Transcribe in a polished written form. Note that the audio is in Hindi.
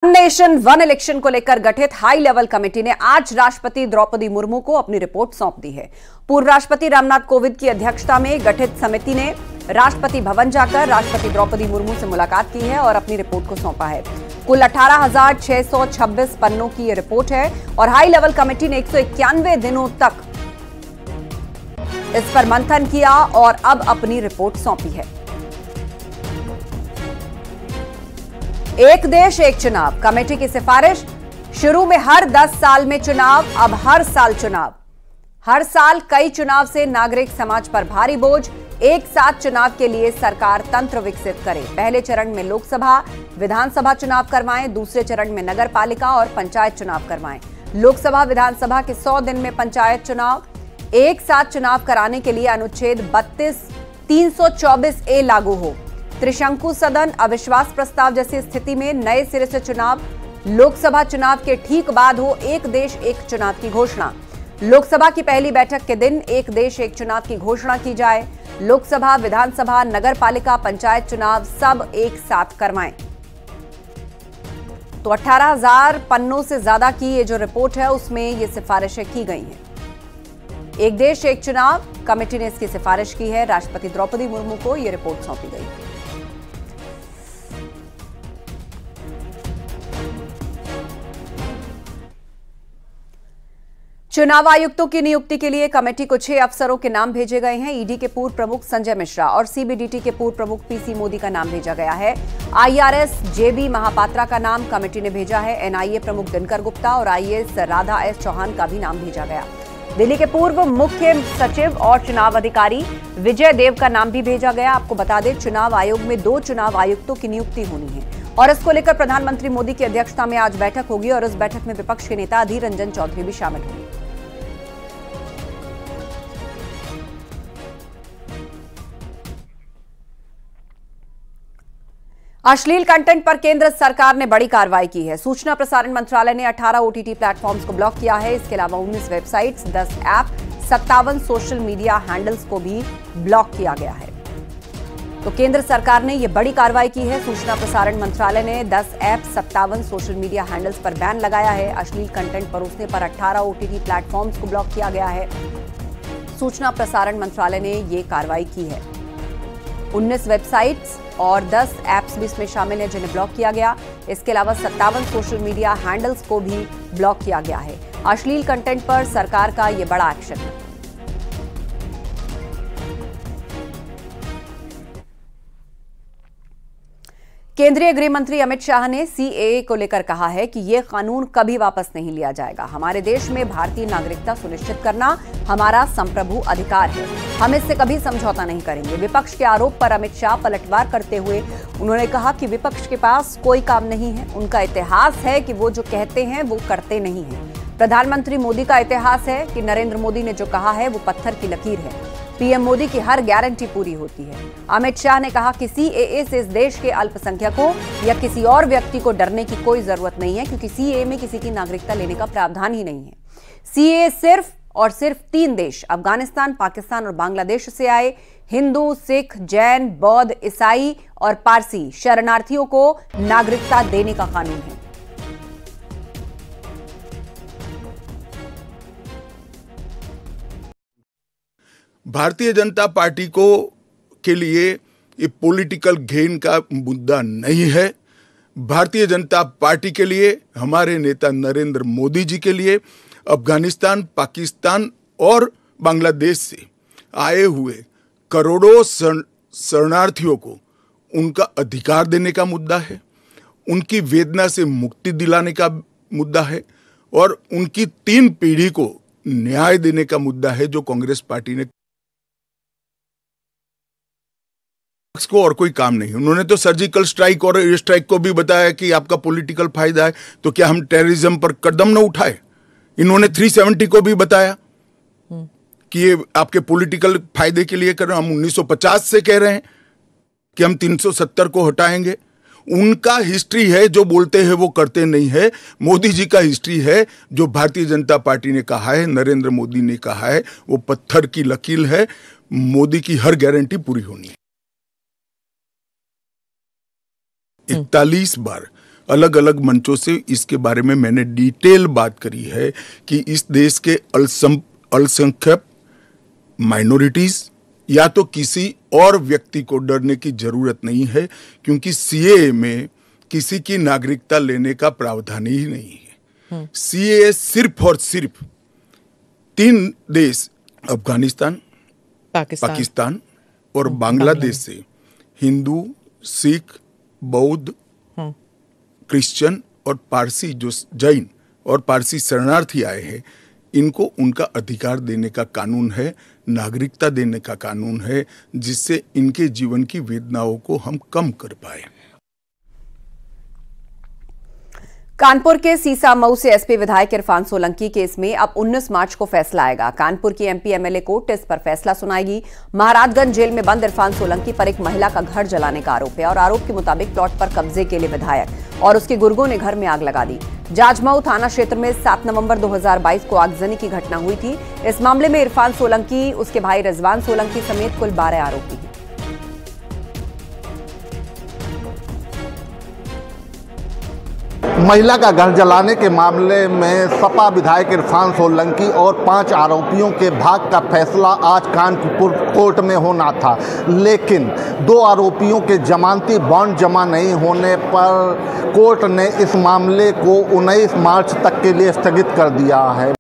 नेशन वन इलेक्शन को लेकर गठित हाई लेवल कमेटी ने आज राष्ट्रपति द्रौपदी मुर्मू को अपनी रिपोर्ट सौंप दी है। पूर्व राष्ट्रपति रामनाथ कोविंद की अध्यक्षता में गठित समिति ने राष्ट्रपति भवन जाकर राष्ट्रपति द्रौपदी मुर्मू से मुलाकात की है और अपनी रिपोर्ट को सौंपा है। कुल 18,626 पन्नों की यह रिपोर्ट है और हाई लेवल कमेटी ने 191 दिनों तक इस पर मंथन किया और अब अपनी रिपोर्ट सौंपी है। एक देश एक चुनाव कमेटी की सिफारिश। शुरू में हर 10 साल में चुनाव, अब हर साल चुनाव। हर साल कई चुनाव से नागरिक समाज पर भारी बोझ। एक साथ चुनाव के लिए सरकार तंत्र विकसित करे। पहले चरण में लोकसभा विधानसभा चुनाव करवाएं, दूसरे चरण में नगर पालिका और पंचायत चुनाव करवाएं। लोकसभा विधानसभा के 100 दिन में पंचायत चुनाव। एक साथ चुनाव कराने के लिए अनुच्छेद 32 324A लागू हो। त्रिशंकु सदन, अविश्वास प्रस्ताव जैसी स्थिति में नए सिरे से चुनाव। लोकसभा चुनाव के ठीक बाद हो एक देश एक चुनाव की घोषणा। लोकसभा की पहली बैठक के दिन एक देश एक चुनाव की घोषणा की जाए। लोकसभा विधानसभा नगर पालिका पंचायत चुनाव सब एक साथ करवाएं। तो 18,000 पन्नों से ज्यादा की ये जो रिपोर्ट है उसमें ये सिफारिशें की गई हैं। एक देश एक चुनाव कमेटी ने इसकी सिफारिश की है। राष्ट्रपति द्रौपदी मुर्मू को यह रिपोर्ट सौंपी गई है। चुनाव आयुक्तों की नियुक्ति के लिए कमेटी को 6 अफसरों के नाम भेजे गए हैं। ईडी के पूर्व प्रमुख संजय मिश्रा और सीबीडीटी के पूर्व प्रमुख पीसी मोदी का नाम भेजा गया है। आईआरएस जेबी महापात्रा का नाम कमेटी ने भेजा है। एनआईए प्रमुख दिनकर गुप्ता और आईएएस राधा एस चौहान का भी नाम भेजा गया। दिल्ली के पूर्व मुख्य सचिव और चुनाव अधिकारी विजय देव का नाम भी भेजा गया। आपको बता दें, चुनाव आयोग में 2 चुनाव आयुक्तों की नियुक्ति होनी है और इसको लेकर प्रधानमंत्री मोदी की अध्यक्षता में आज बैठक होगी और इस बैठक में विपक्ष के नेता अधीर रंजन चौधरी भी शामिल होंगे। अश्लील कंटेंट पर केंद्र सरकार ने बड़ी कार्रवाई की है। सूचना प्रसारण मंत्रालय ने 18 ओटीटी प्लेटफॉर्म्स को ब्लॉक किया है। इसके अलावा 19 websites, 10 app, 57 social media handles को भी ब्लॉक किया गया है। तो केंद्र सरकार ने यह बड़ी कार्रवाई की है। सूचना प्रसारण मंत्रालय ने 10 ऐप, 57 सोशल मीडिया हैंडल्स पर बैन लगाया है। अश्लील कंटेंट परोसने पर 18 ओटीटी प्लेटफॉर्म्स को ब्लॉक किया गया है। सूचना प्रसारण मंत्रालय ने यह कार्रवाई की है। 19 वेबसाइट्स और 10 ऐप्स भी इसमें शामिल हैं जिन्हें ब्लॉक किया गया। इसके अलावा 57 सोशल मीडिया हैंडल्स को भी ब्लॉक किया गया है। अश्लील कंटेंट पर सरकार का यह बड़ा एक्शन है। केंद्रीय गृह मंत्री अमित शाह ने सीएए को लेकर कहा है कि यह कानून कभी वापस नहीं लिया जाएगा। हमारे देश में भारतीय नागरिकता सुनिश्चित करना हमारा संप्रभु अधिकार है। हम इससे कभी समझौता नहीं करेंगे। विपक्ष के आरोप पर अमित शाह पलटवार करते हुए उन्होंने कहा कि विपक्ष के पास कोई काम नहीं है। उनका इतिहास है कि वो जो कहते हैं वो करते नहीं हैं। प्रधानमंत्री मोदी का इतिहास है कि नरेंद्र मोदी ने जो कहा है वो पत्थर की लकीर है। पीएम मोदी की हर गारंटी पूरी होती है। अमित शाह ने कहा कि सीएए से इस देश के अल्पसंख्यकों या किसी और व्यक्ति को डरने की कोई जरूरत नहीं है, क्योंकि सीएए में किसी की नागरिकता लेने का प्रावधान ही नहीं है। सीएए सिर्फ और सिर्फ 3 देश अफगानिस्तान, पाकिस्तान और बांग्लादेश से आए हिंदू, सिख, जैन, बौद्ध, ईसाई और पारसी शरणार्थियों को नागरिकता देने का कानून है। भारतीय जनता पार्टी को के लिए ये पॉलिटिकल गेन का मुद्दा नहीं है। भारतीय जनता पार्टी के लिए, हमारे नेता नरेंद्र मोदी जी के लिए अफगानिस्तान, पाकिस्तान और बांग्लादेश से आए हुए करोड़ों शरणार्थियों को उनका अधिकार देने का मुद्दा है, उनकी वेदना से मुक्ति दिलाने का मुद्दा है और उनकी 3 पीढ़ी को न्याय देने का मुद्दा है, जो कांग्रेस पार्टी ने को और कोई काम नहीं। उन्होंने तो सर्जिकल स्ट्राइक और एयर स्ट्राइक को भी बताया कि आपका पॉलिटिकल फायदा है, तो क्या हम टेररिज्म पर कदम न उठाए? इन्होंने 370 को भी बताया कि ये आपके पॉलिटिकल फायदे के लिए कर रहे हैं। हम 1950 से कह रहे हैं कि हम 370 को हटाएंगे। उनका हिस्ट्री है, जो बोलते हैं वो करते नहीं है। मोदी जी का हिस्ट्री है, जो भारतीय जनता पार्टी ने कहा है, नरेंद्र मोदी ने कहा है, वो पत्थर की लकीर है। मोदी की हर गारंटी पूरी होनी है। 41 बार अलग अलग मंचों से इसके बारे में मैंने डिटेल बात करी है कि इस देश के अल्पसंख्यक माइनॉरिटीज या तो किसी और व्यक्ति को डरने की जरूरत नहीं है, क्योंकि सीएए में किसी की नागरिकता लेने का प्रावधान ही नहीं है। सीएए सिर्फ और सिर्फ 3 देश अफगानिस्तान, पाकिस्तान और बांग्लादेश से हिंदू, सिख, बौद्ध, क्रिश्चियन और पारसी, जो जैन और पारसी शरणार्थी आए हैं, इनको उनका अधिकार देने का कानून है, नागरिकता देने का कानून है, जिससे इनके जीवन की वेदनाओं को हम कम कर पाए। कानपुर के सीसा मऊ से एसपी विधायक इरफान सोलंकी केस में अब 19 मार्च को फैसला आएगा। कानपुर की एमपी एमएलए कोर्ट इस पर फैसला सुनाएगी। महाराजगंज जेल में बंद इरफान सोलंकी पर एक महिला का घर जलाने का आरोप है और आरोप के मुताबिक प्लॉट पर कब्जे के लिए विधायक और उसके गुर्गों ने घर में आग लगा दी। जाजमऊ थाना क्षेत्र में 7 नवंबर 2022 को आगजनी की घटना हुई थी। इस मामले में इरफान सोलंकी, उसके भाई रिजवान सोलंकी समेत कुल 12 आरोपी हैं। महिला का घर जलाने के मामले में सपा विधायक इरफान सोलंकी और 5 आरोपियों के भाग का फैसला आज कानपुर कोर्ट में होना था, लेकिन 2 आरोपियों के जमानती बॉन्ड जमा नहीं होने पर कोर्ट ने इस मामले को 19 मार्च तक के लिए स्थगित कर दिया है।